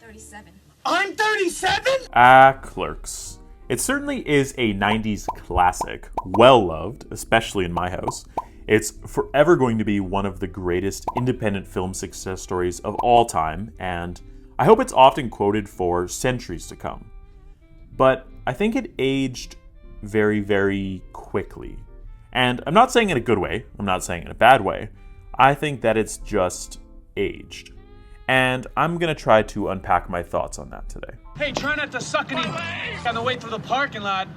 37. I'm 37?! Clerks. It certainly is a 90s classic, well-loved, especially in my house. It's forever going to be one of the greatest independent film success stories of all time, and I hope it's often quoted for centuries to come. But I think it aged very, very quickly. And I'm not saying in a good way, I'm not saying in a bad way. I think that it's just aged. And I'm going to try to unpack my thoughts on that today. Hey, try not to suck any on the way through the parking lot.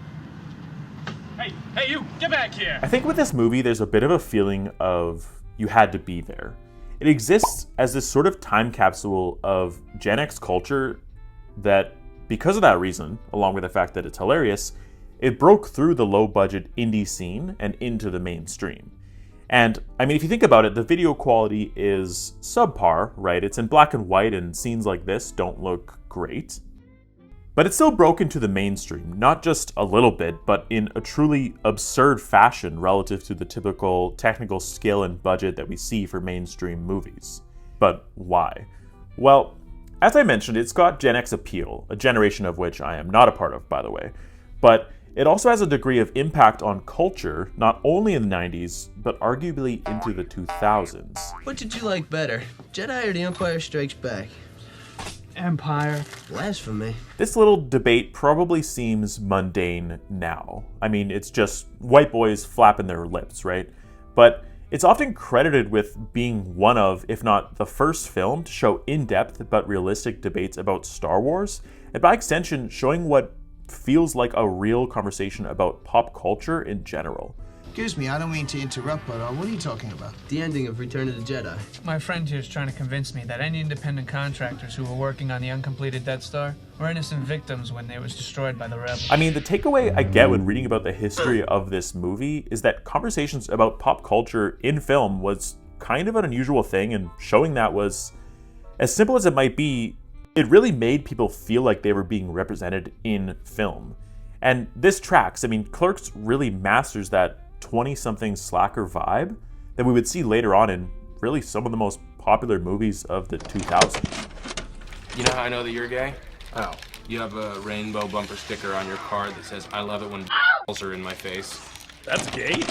Hey, you, get back here. I think with this movie, there's a bit of a feeling of you had to be there. It exists as this sort of time capsule of Gen X culture that, because of that reason, along with the fact that it's hilarious, it broke through the low-budget indie scene and into the mainstream. And, I mean, if you think about it, the video quality is subpar, right? It's in black and white, and scenes like this don't look great. But it still broke into the mainstream, not just a little bit, but in a truly absurd fashion relative to the typical technical skill and budget that we see for mainstream movies. But why? Well, as I mentioned, it's got Gen X appeal, a generation of which I am not a part of, by the way. But it also has a degree of impact on culture, not only in the 90s, but arguably into the 2000s. What did you like better, Jedi or The Empire Strikes Back? Empire. Blasphemy. This little debate probably seems mundane now. I mean, it's just white boys flapping their lips, right? But it's often credited with being one of, if not the first film to show in-depth but realistic debates about Star Wars, and by extension, showing what feels like a real conversation about pop culture in general. Excuse me, I don't mean to interrupt, but what are you talking about? The ending of Return of the Jedi. My friend here is trying to convince me that any independent contractors who were working on the uncompleted Death Star were innocent victims when they was destroyed by the rebels. I mean, the takeaway I get when reading about the history of this movie is that conversations about pop culture in film was kind of an unusual thing, and showing that was, as simple as it might be, it really made people feel like they were being represented in film. And this tracks. I mean, Clerks really masters that 20-something slacker vibe that we would see later on in really some of the most popular movies of the 2000s. You know how I know that you're gay? Oh. You have a rainbow bumper sticker on your car that says, "I love it when balls are in my face." That's gay?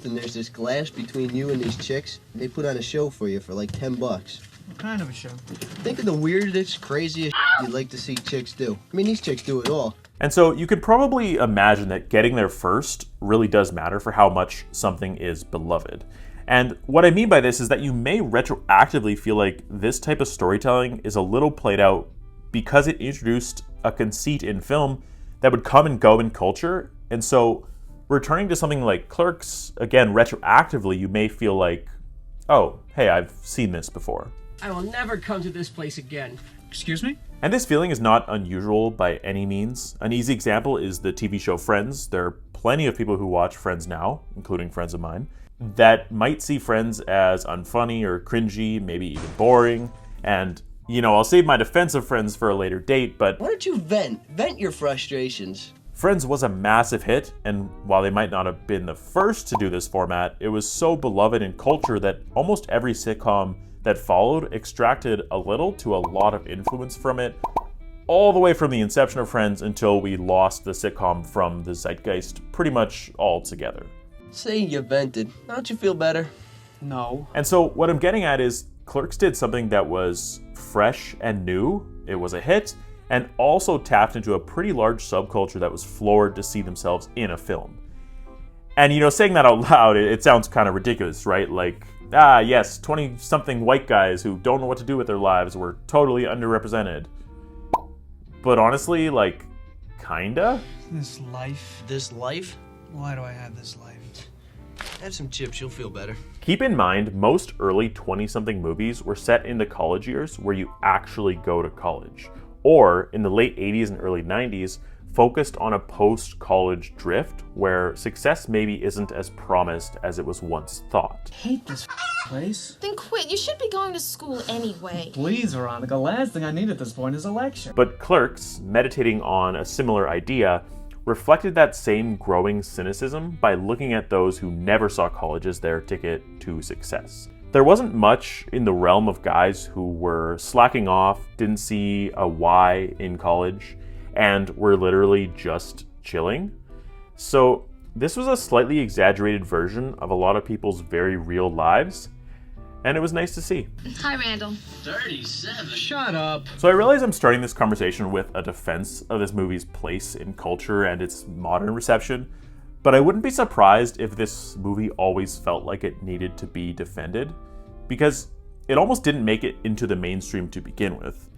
Then there's this glass between you and these chicks. They put on a show for you for like $10. What kind of a show? Think of the weirdest, craziest you'd like to see chicks do. I mean, these chicks do it all. And so you could probably imagine that getting there first really does matter for how much something is beloved. And what I mean by this is that you may retroactively feel like this type of storytelling is a little played out because it introduced a conceit in film that would come and go in culture. And so returning to something like Clerks, again, retroactively, you may feel like, oh, hey, I've seen this before. I will never come to this place again. Excuse me? And this feeling is not unusual by any means. An easy example is the TV show Friends. There are plenty of people who watch Friends now, including friends of mine, that might see Friends as unfunny or cringy, maybe even boring. And, you know, I'll save my defense of Friends for a later date, but Why don't you vent? Vent your frustrations. Friends was a massive hit, and while they might not have been the first to do this format, it was so beloved in culture that almost every sitcom that followed extracted a little to a lot of influence from it, all the way from the inception of Friends until we lost the sitcom from the zeitgeist pretty much altogether. Say you vented. Don't you feel better? No. And so what I'm getting at is Clerks did something that was fresh and new, it was a hit, and also tapped into a pretty large subculture that was floored to see themselves in a film. And, you know, saying that out loud, it sounds kind of ridiculous, right? Like, yes, 20-something white guys who don't know what to do with their lives were totally underrepresented. But honestly, like, kinda? This life. This life? Why do I have this life? Have some chips, you'll feel better. Keep in mind, most early 20-something movies were set in the college years where you actually go to college. Or, in the late 80s and early 90s, focused on a post-college drift where success maybe isn't as promised as it was once thought. Hate this place. Then quit. You should be going to school anyway. Please, Veronica. The last thing I need at this point is a lecture. But Clerks, meditating on a similar idea, reflected that same growing cynicism by looking at those who never saw college as their ticket to success. there wasn't much in the realm of guys who were slacking off, didn't see a why in college, and were literally just chilling. So this was a slightly exaggerated version of a lot of people's very real lives, and it was nice to see. Hi, Randall. 37? Shut up. So I realize I'm starting this conversation with a defense of this movie's place in culture and its modern reception, but I wouldn't be surprised if this movie always felt like it needed to be defended, because it almost didn't make it into the mainstream to begin with.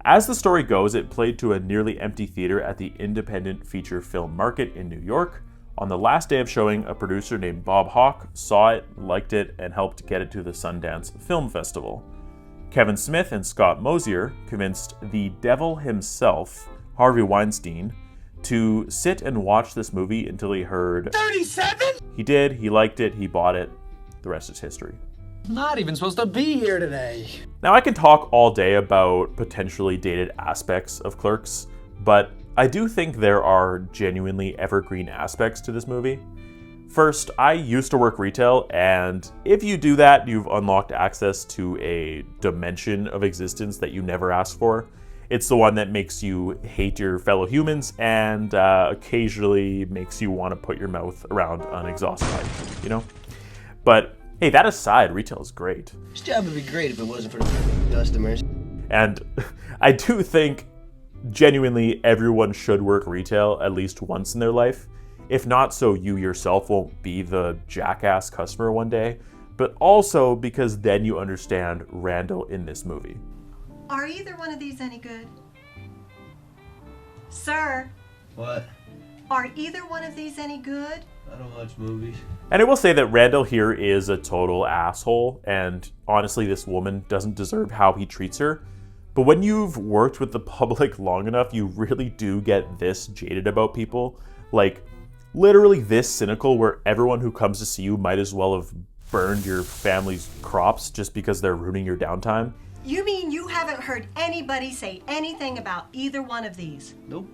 As the story goes, it played to a nearly empty theater at the independent feature film market in New York. On the last day of showing, a producer named Bob Hawke saw it, liked it, and helped get it to the Sundance Film Festival. Kevin Smith and Scott Mosier convinced the devil himself, Harvey Weinstein, to sit and watch this movie until he heard 37? He did, he liked it, he bought it. The rest is history. Not even supposed to be here today. Now, I can talk all day about potentially dated aspects of Clerks, but I do think there are genuinely evergreen aspects to this movie. First, I used to work retail, and if you do that, you've unlocked access to a dimension of existence that you never asked for. It's the one that makes you hate your fellow humans and occasionally makes you want to put your mouth around an exhaust pipe, you know? But hey, that aside, retail is great. This job would be great if it wasn't for the customers. And I do think genuinely everyone should work retail at least once in their life. If not, so you yourself won't be the jackass customer one day, but also because then you understand Randall in this movie. Are either one of these any good? Sir? What? Are either one of these any good? I don't watch movies. And I will say that Randall here is a total asshole, and honestly, this woman doesn't deserve how he treats her. But when you've worked with the public long enough, you really do get this jaded about people. Like, literally this cynical, where everyone who comes to see you might as well have burned your family's crops just because they're ruining your downtime. You mean you haven't heard anybody say anything about either one of these? Nope.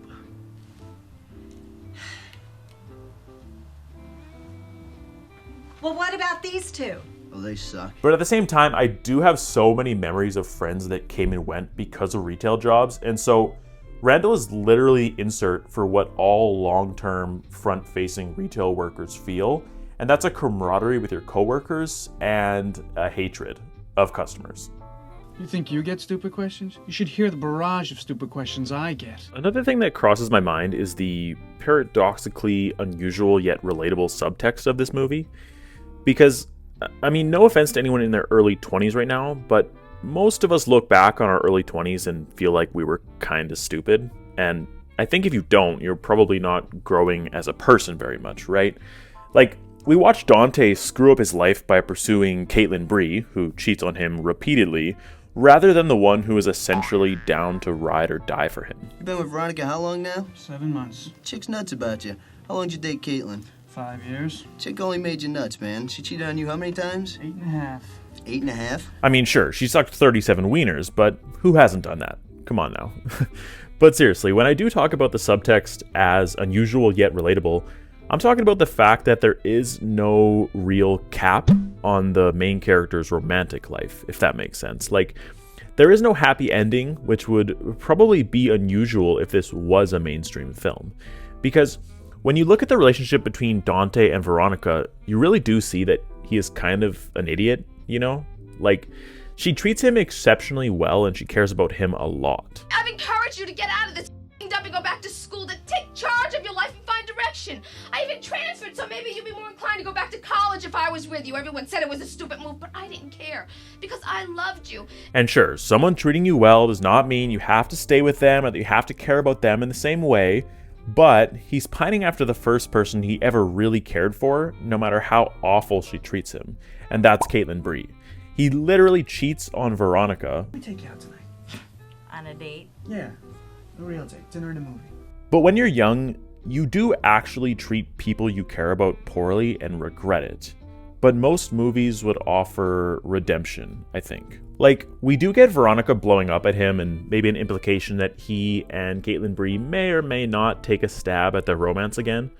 Well, what about these two? Oh, they suck. But at the same time, I do have so many memories of friends that came and went because of retail jobs, and so Randall is literally insert for what all long-term front-facing retail workers feel, and that's a camaraderie with your coworkers and a hatred of customers. You think you get stupid questions? You should hear the barrage of stupid questions I get. Another thing that crosses my mind is the paradoxically unusual yet relatable subtext of this movie. Because, I mean, no offense to anyone in their early 20s right now, but most of us look back on our early 20s and feel like we were kind of stupid. And I think if you don't, you're probably not growing as a person very much, right? Like, we watch Dante screw up his life by pursuing Caitlin Bree, who cheats on him repeatedly, rather than the one who is essentially down to ride or die for him. You been with Veronica how long now? 7 months. Chick's nuts about you. How long did you date Caitlin? 5 years. Chick only made you nuts, man. She cheated on you how many times? 8.5. 8.5? I mean, sure, she sucked 37 wieners, but who hasn't done that? Come on now. But seriously, when I do talk about the subtext as unusual yet relatable, I'm talking about the fact that there is no real cap on the main character's romantic life, if that makes sense. Like, there is no happy ending, which would probably be unusual if this was a mainstream film. Because when you look at the relationship between Dante and Veronica, you really do see that he is kind of an idiot, you know? Like, she treats him exceptionally well and she cares about him a lot. I've encouraged you to get out of this dump and go back to school, to take charge of your life and find direction. I even transferred, so maybe you'd be more inclined to go back to college if I was with you. Everyone said it was a stupid move, but I didn't care because I loved you. And sure, someone treating you well does not mean you have to stay with them or that you have to care about them in the same way, but he's pining after the first person he ever really cared for, no matter how awful she treats him, and that's Caitlin Bree. He literally cheats on Veronica. Let me take you out tonight. On a date? Yeah. A real date. Dinner and a movie. But when you're young, you do actually treat people you care about poorly and regret it. But most movies would offer redemption, I think. Like, we do get Veronica blowing up at him and maybe an implication that he and Caitlin Bree may or may not take a stab at their romance again.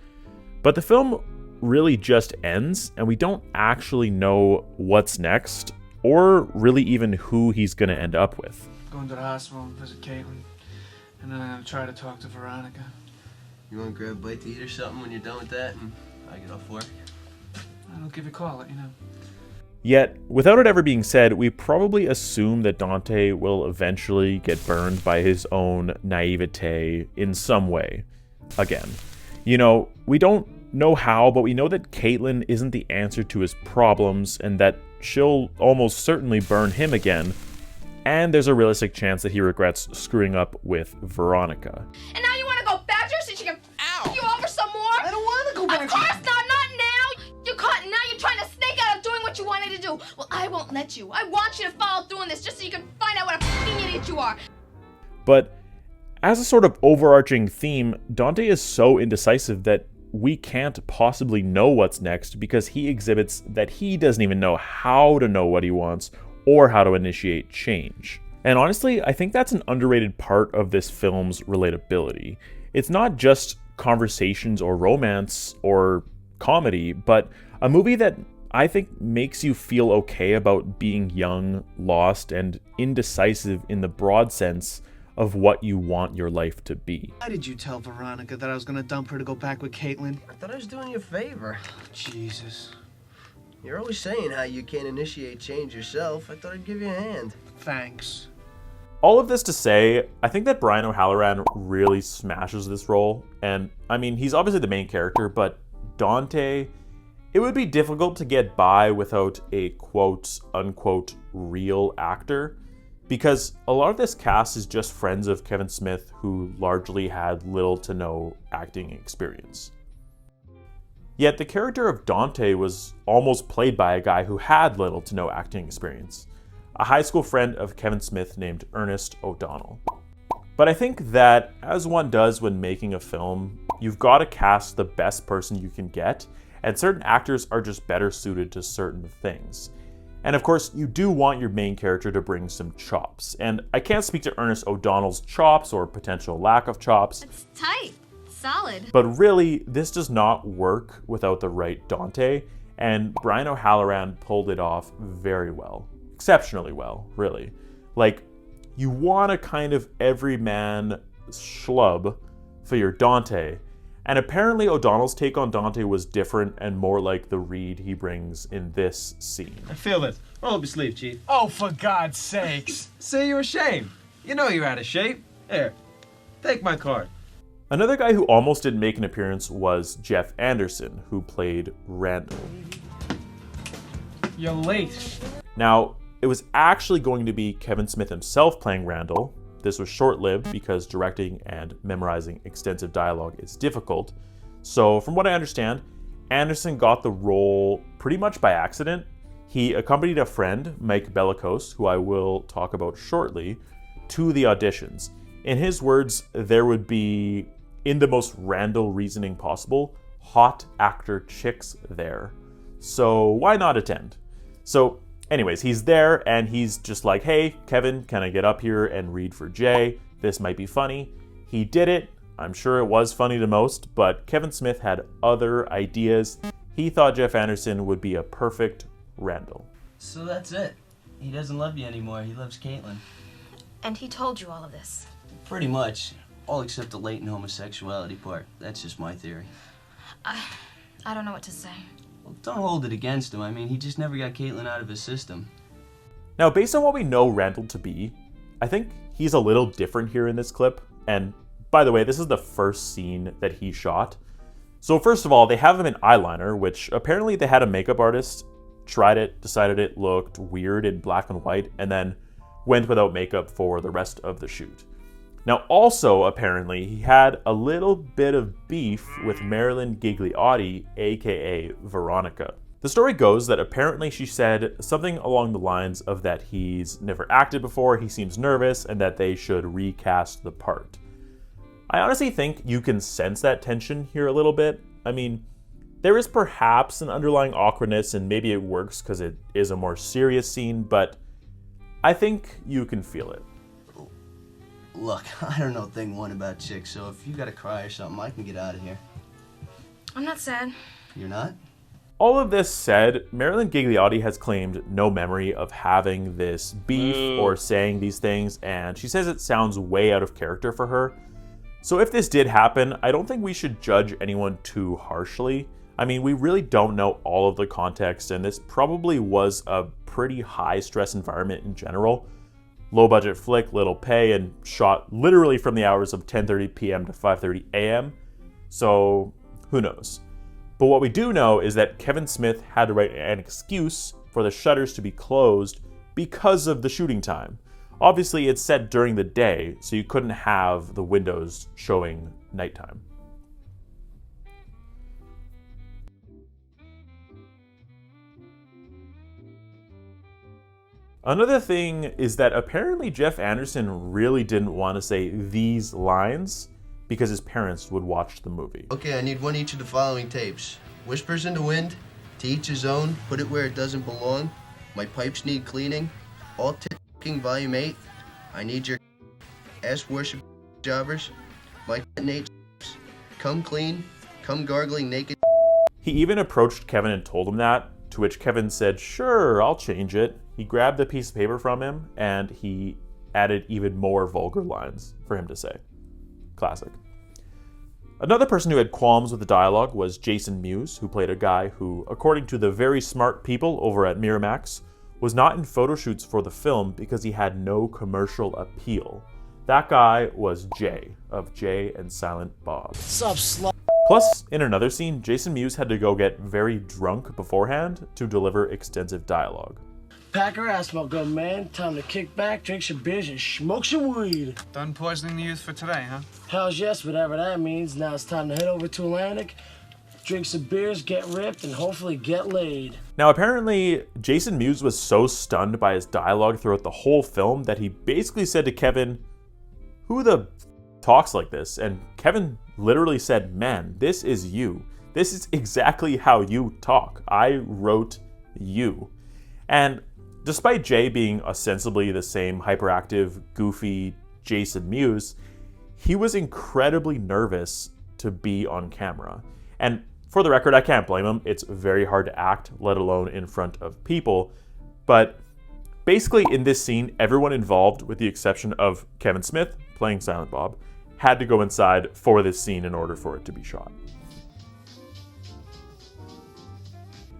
But the film really just ends and we don't actually know what's next or really even who he's going to end up with. Going to the hospital and visit Caitlin, and then I'm going to try to talk to Veronica. You want to grab a bite to eat or something when you're done with that and I get off work? I'll give you a call, let you know. Yet, without it ever being said, we probably assume that Dante will eventually get burned by his own naivete in some way. Again, you know, we don't know how, but we know that Caitlin isn't the answer to his problems and that she'll almost certainly burn him again. And there's a realistic chance that he regrets screwing up with Veronica. And now you want to go back to her so she can you over some more? I don't want to go back. Of course not now. You're caught and now you're trying to snake out of doing what you wanted to do. Well, I won't let you. I want you to follow through on this just so you can find out what a f***ing idiot you are. But as a sort of overarching theme, Dante is so indecisive that we can't possibly know what's next because he exhibits that he doesn't even know how to know what he wants or how to initiate change. And honestly, I think that's an underrated part of this film's relatability. It's not just conversations or romance or comedy, but a movie that I think makes you feel okay about being young, lost, and indecisive in the broad sense of what you want your life to be. Why did you tell Veronica that I was going to dump her to go back with Caitlin? I thought I was doing you a favor. Jesus. You're always saying how you can't initiate change yourself. I thought I'd give you a hand. Thanks. All of this to say, I think that Brian O'Halloran really smashes this role. And I mean, he's obviously the main character, but Dante, it would be difficult to get by without a quote unquote real actor, because a lot of this cast is just friends of Kevin Smith who largely had little to no acting experience. Yet the character of Dante was almost played by a guy who had little to no acting experience, a high school friend of Kevin Smith named Ernest O'Donnell. But I think that, as one does when making a film, you've got to cast the best person you can get, and certain actors are just better suited to certain things. And of course, you do want your main character to bring some chops. And I can't speak to Ernest O'Donnell's chops or potential lack of chops. It's tight. Solid. But really, this does not work without the right Dante, and Brian O'Halloran pulled it off very well. Exceptionally well, really. Like, you want a kind of everyman schlub for your Dante, and apparently O'Donnell's take on Dante was different and more like the read he brings in this scene. I feel it. Roll up your sleeve, Chief. Oh, for God's sakes. Say you're ashamed. You know you're out of shape. Here, take my card. Another guy who almost didn't make an appearance was Jeff Anderson, who played Randall. You're late. Now, it was actually going to be Kevin Smith himself playing Randall. This was short-lived because directing and memorizing extensive dialogue is difficult. So, from what I understand, Anderson got the role pretty much by accident. He accompanied a friend, Mike Bellicose, who I will talk about shortly, to the auditions. In his words, there would be, in the most Randall reasoning possible, hot actor chicks there. So why not attend? So anyways, he's there and he's just like, hey, Kevin, can I get up here and read for Jay? This might be funny. He did it. I'm sure it was funny to most, but Kevin Smith had other ideas. He thought Jeff Anderson would be a perfect Randall. So that's it. He doesn't love you anymore. He loves Caitlin. And he told you all of this. Pretty much. All except the latent homosexuality part. That's just my theory. I don't know what to say. Well, don't hold it against him. I mean, he just never got Caitlin out of his system. Now, based on what we know Randall to be, I think he's a little different here in this clip. And by the way, this is the first scene that he shot. So first of all, they have him in eyeliner, which apparently they had a makeup artist, tried it, decided it looked weird in black and white, and then went without makeup for the rest of the shoot. Now also, apparently, he had a little bit of beef with Marilyn Gigliotti, aka Veronica. The story goes that apparently she said something along the lines of that he's never acted before, he seems nervous, and that they should recast the part. I honestly think you can sense that tension here a little bit. I mean, there is perhaps an underlying awkwardness, and maybe it works because it is a more serious scene, but I think you can feel it. Look, I don't know thing one about chicks, so if you gotta cry or something, I can get out of here. I'm not sad. You're not? All of this said, Marilyn Gigliotti has claimed no memory of having this beef or saying these things, and she says it sounds way out of character for her. So if this did happen, I don't think we should judge anyone too harshly. I mean, we really don't know all of the context, and this probably was a pretty high-stress environment in general. Low-budget flick, little pay, and shot literally from the hours of 10:30 p.m. to 5:30 a.m. So, who knows? But what we do know is that Kevin Smith had to write an excuse for the shutters to be closed because of the shooting time. Obviously, it's set during the day, so you couldn't have the windows showing nighttime. Another thing is that apparently Jeff Anderson really didn't want to say these lines because his parents would watch the movie. Okay, I need one each of the following tapes. Whispers in the Wind, To Each His Own, Put It Where It Doesn't Belong, My Pipes Need Cleaning, All Ticking Volume 8, I Need Your Ass Worship Jobbers, My Nate, Come Clean, Come Gargling Naked. He even approached Kevin and told him that, to which Kevin said, sure, I'll change it. He grabbed a piece of paper from him and he added even more vulgar lines for him to say. Classic. Another person who had qualms with the dialogue was Jason Mewes, who played a guy who, according to the very smart people over at Miramax, was not in photo shoots for the film because he had no commercial appeal. That guy was Jay, of Jay and Silent Bob. Sup, slut? Plus, in another scene, Jason Mewes had to go get very drunk beforehand to deliver extensive dialogue. Pack her ass, my good man. Time to kick back, drink some beers, and smoke some weed. Done poisoning the youth for today, huh? Hells yes, whatever that means. Now it's time to head over to Atlantic, drink some beers, get ripped, and hopefully get laid. Now, apparently, Jason Mewes was so stunned by his dialogue throughout the whole film that he basically said to Kevin, who the talks like this? And Kevin literally said, man, this is you. This is exactly how you talk. I wrote you. And despite Jay being ostensibly the same hyperactive, goofy Jason Mewes, he was incredibly nervous to be on camera. And for the record, I can't blame him. It's very hard to act, let alone in front of people. But basically in this scene, everyone involved, with the exception of Kevin Smith, playing Silent Bob, had to go inside for this scene in order for it to be shot.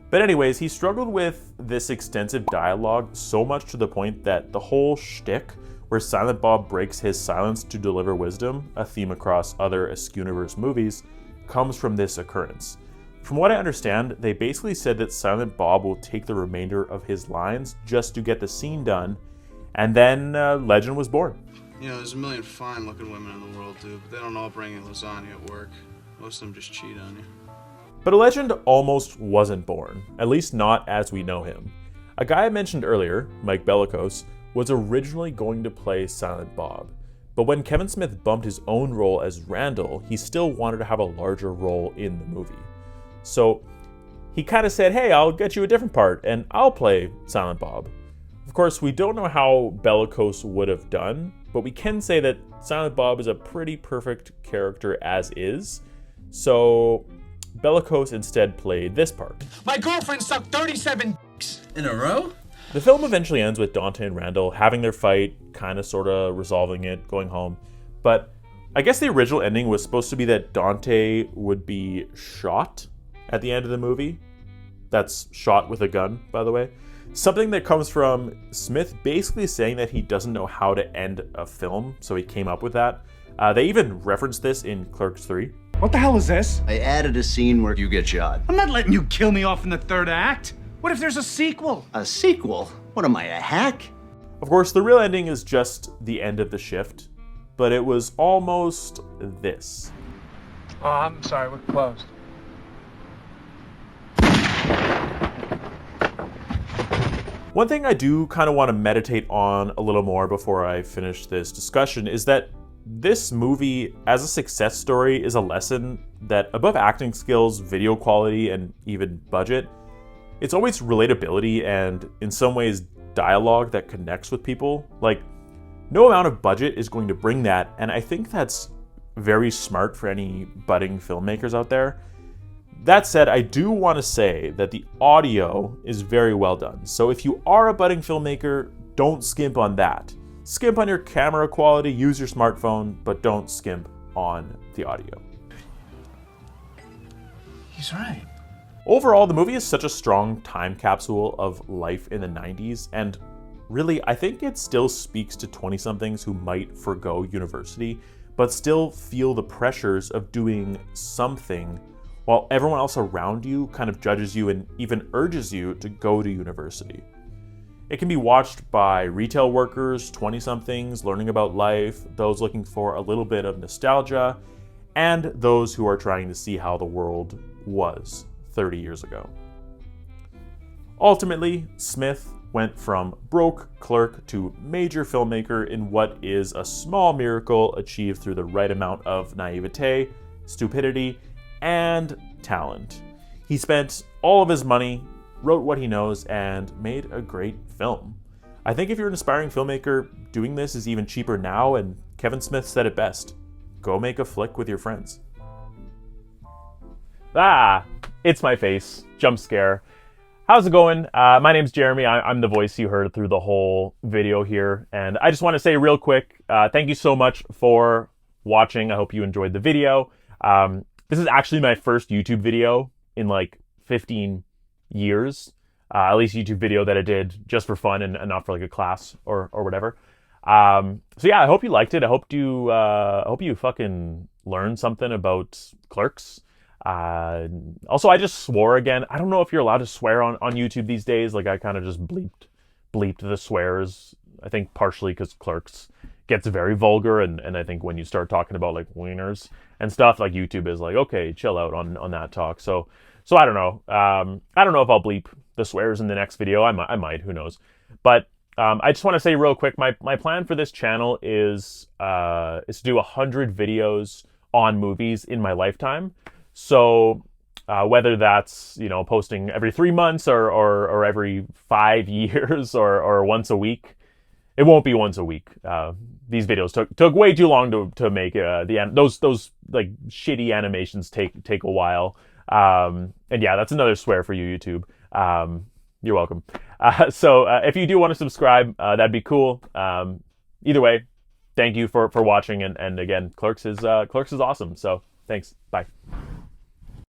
But anyways, he struggled with this extensive dialogue so much to the point that the whole shtick where Silent Bob breaks his silence to deliver wisdom, a theme across other Askewniverse movies, comes from this occurrence. From what I understand, they basically said that Silent Bob will take the remainder of his lines just to get the scene done, and then legend was born. You know, there's a million fine-looking women in the world, dude, but they don't all bring you lasagna at work. Most of them just cheat on you. But a legend almost wasn't born, at least not as we know him. A guy I mentioned earlier, Mike Bellicose, was originally going to play Silent Bob, but when Kevin Smith bumped his own role as Randall, he still wanted to have a larger role in the movie. So he kind of said, hey, I'll get you a different part, and I'll play Silent Bob. Of course, we don't know how Bellicose would have done, but we can say that Silent Bob is a pretty perfect character as is, so Bellicose instead played this part. My girlfriend sucked 37 dicks in a row? The film eventually ends with Dante and Randall having their fight, kind of sort of resolving it, going home. But I guess the original ending was supposed to be that Dante would be shot at the end of the movie. That's shot with a gun, by the way. Something that comes from Smith basically saying that he doesn't know how to end a film, so he came up with that. They even referenced this in Clerks 3. What the hell is this? I added a scene where you get shot. I'm not letting you kill me off in the third act. What if there's a sequel? A sequel? What am I, a hack? Of course, the real ending is just the end of the shift, but it was almost this. Oh, I'm sorry, we're closed. One thing I do kind of want to meditate on a little more before I finish this discussion is that this movie, as a success story, is a lesson that above acting skills, video quality, and even budget, it's always relatability and, in some ways, dialogue that connects with people. Like, no amount of budget is going to bring that, and I think that's very smart for any budding filmmakers out there. That said, I do want to say that the audio is very well done. So if you are a budding filmmaker, don't skimp on that. Skimp on your camera quality, use your smartphone, but don't skimp on the audio. He's right. Overall, the movie is such a strong time capsule of life in the 90s, and really, I think it still speaks to 20-somethings who might forgo university, but still feel the pressures of doing something while everyone else around you kind of judges you and even urges you to go to university. It can be watched by retail workers, 20-somethings learning about life, those looking for a little bit of nostalgia, and those who are trying to see how the world was 30 years ago. Ultimately, Smith went from broke clerk to major filmmaker in what is a small miracle achieved through the right amount of naivete, stupidity, and talent. He spent all of his money, wrote what he knows, and made a great film. I think if you're an aspiring filmmaker, doing this is even cheaper now, and Kevin Smith said it best: go make a flick with your friends. It's my face. Jump scare. How's it going? My name's Jeremy. I'm the voice you heard through the whole video here. And I just want to say real quick, thank you so much for watching. I hope you enjoyed the video. This is actually my first YouTube video in like 15 years. At least YouTube video that I did just for fun and not for like a class or whatever. So yeah, I hope you liked it. I hope you fucking learned something about Clerks. Also, I just swore again. I don't know if you're allowed to swear on YouTube these days. Like, I kind of just bleeped the swears. I think partially because Clerks gets very vulgar, and I think when you start talking about like wieners and stuff, like YouTube is like, okay, chill out on that talk. So I don't know. I don't know if I'll bleep the swears in the next video. I might. Who knows? But I just want to say real quick, my plan for this channel is to do 100 videos on movies in my lifetime. So whether that's, you know, posting every 3 months or every 5 years or once a week, it won't be once a week. These videos took way too long to make. Those like shitty animations take a while. And yeah, that's another swear for you, YouTube. You're welcome. So if you do want to subscribe, that'd be cool. Either way, thank you for watching. And again, Clerks is awesome. So thanks. Bye.